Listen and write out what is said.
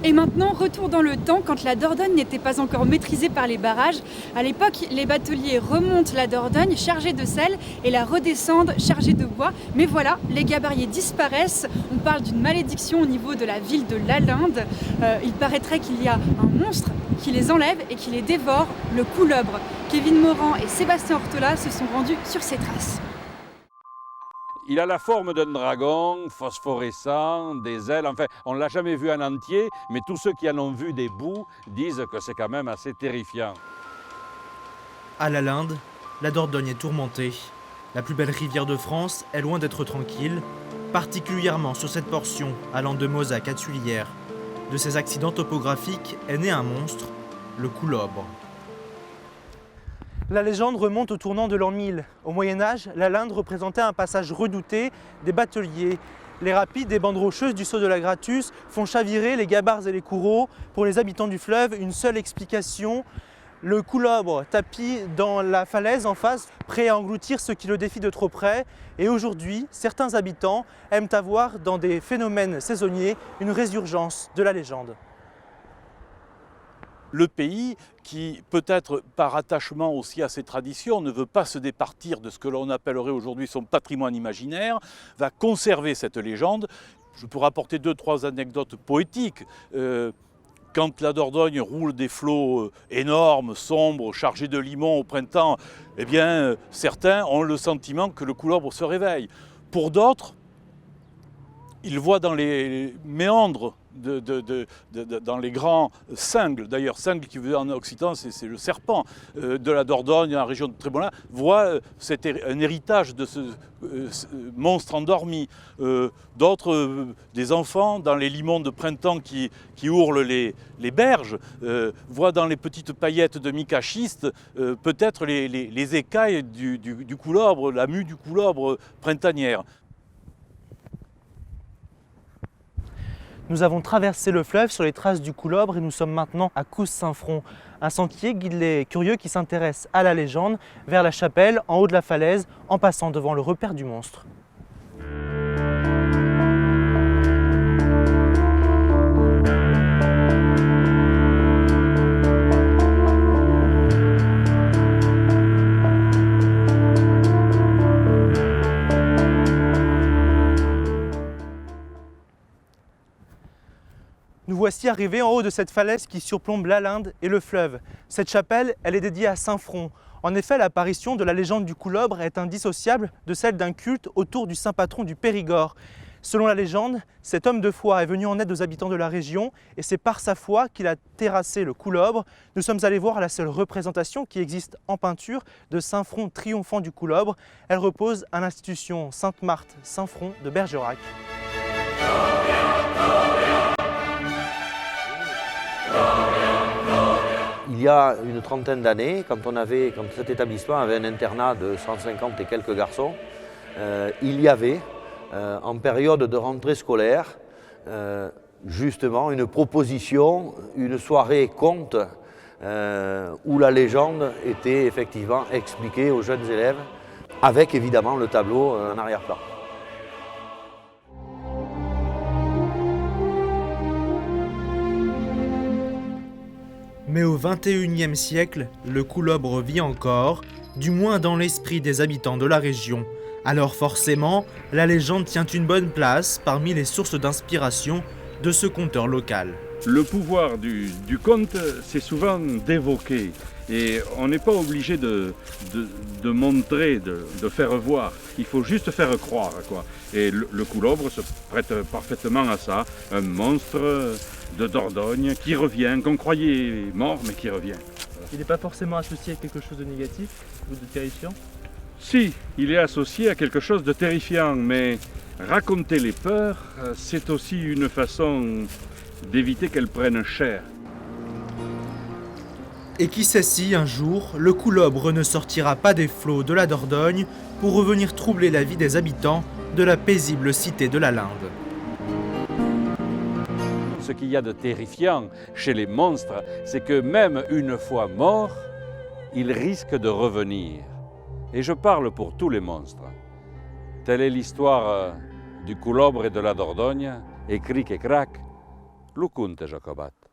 Et maintenant, retour dans le temps, quand la Dordogne n'était pas encore maîtrisée par les barrages. À l'époque, les bateliers remontent la Dordogne chargée de sel et la redescendent chargée de bois. Mais voilà, les gabariers disparaissent. On parle d'une malédiction au niveau de la ville de Lalande. Il paraîtrait qu'il y a un monstre qui les enlève et qui les dévore, le couleuvre. Kevin Morand et Sébastien Ortola se sont rendus sur ses traces. Il a la forme d'un dragon, phosphorescent, des ailes, enfin, on ne l'a jamais vu en entier, mais tous ceux qui en ont vu des bouts disent que c'est quand même assez terrifiant. À Lalande, la Dordogne est tourmentée. La plus belle rivière de France est loin d'être tranquille, particulièrement sur cette portion allant de Mozac à Tuilière. De ces accidents topographiques est né un monstre, le couleuvre. La légende remonte au tournant de l'an 1000. Au Moyen-Âge, Lalande représentait un passage redouté des bateliers. Les rapides des bandes rocheuses du saut de la Gratus font chavirer les gabarres et les coureaux. Pour les habitants du fleuve, une seule explication, le couleuvre tapis dans la falaise en face, prêt à engloutir ceux qui le défient de trop près. Et aujourd'hui, certains habitants aiment avoir dans des phénomènes saisonniers une résurgence de la légende. Le pays, qui peut-être par attachement aussi à ses traditions, ne veut pas se départir de ce que l'on appellerait aujourd'hui son patrimoine imaginaire, va conserver cette légende. Je peux rapporter 2-3 anecdotes poétiques. Quand la Dordogne roule des flots énormes, sombres, chargés de limon au printemps, eh bien, certains ont le sentiment que le couleuvre se réveille. Pour d'autres, ils voient dans les méandres, dans les grands cingles, d'ailleurs cingle qui veut dire en occitan c'est le serpent de la Dordogne, dans la région de Trébolin, voient un héritage de ce monstre endormi. D'autres, des enfants dans les limons de printemps qui ourlent les berges, voient dans les petites paillettes de mica-schiste peut-être les écailles du couleuvre, la mue du couleuvre printanière. Nous avons traversé le fleuve sur les traces du couleuvre et nous sommes maintenant à Cousse-Saint-Front. Un sentier guide les curieux qui s'intéressent à la légende vers la chapelle, en haut de la falaise, en passant devant le repère du monstre. Nous voici arrivés en haut de cette falaise qui surplombe Lalande et le fleuve. Cette chapelle, elle est dédiée à Saint-Front. En effet, l'apparition de la légende du couleuvre est indissociable de celle d'un culte autour du saint patron du Périgord. Selon la légende, cet homme de foi est venu en aide aux habitants de la région et c'est par sa foi qu'il a terrassé le couleuvre. Nous sommes allés voir la seule représentation qui existe en peinture de Saint-Front triomphant du couleuvre. Elle repose à l'institution Sainte-Marthe Saint-Front de Bergerac. Il y a une trentaine d'années, quand cet établissement avait un internat de 150 et quelques garçons, il y avait, en période de rentrée scolaire, justement une proposition, une soirée conte, où la légende était effectivement expliquée aux jeunes élèves, avec évidemment le tableau en arrière-plan. Mais au XXIe siècle, le couleuvre vit encore, du moins dans l'esprit des habitants de la région. Alors forcément, la légende tient une bonne place parmi les sources d'inspiration de ce conteur local. Le pouvoir du conte, c'est souvent d'évoquer. Et on n'est pas obligé de montrer, de faire voir. Il faut juste faire croire, quoi. Et le couleuvre se prête parfaitement à ça. Un monstre de Dordogne qui revient, qu'on croyait mort, mais qui revient. Il n'est pas forcément associé à quelque chose de négatif ou de terrifiant? Si, il est associé à quelque chose de terrifiant, mais raconter les peurs, c'est aussi une façon d'éviter qu'elles prennent chair. Et qui sait si, un jour, le couleuvre ne sortira pas des flots de la Dordogne pour revenir troubler la vie des habitants de la paisible cité de Lalande. Ce qu'il y a de terrifiant chez les monstres, c'est que même une fois morts, ils risquent de revenir. Et je parle pour tous les monstres. Telle est l'histoire du couleuvre et de la Dordogne, et cric et crac, Lo conte Jacobat.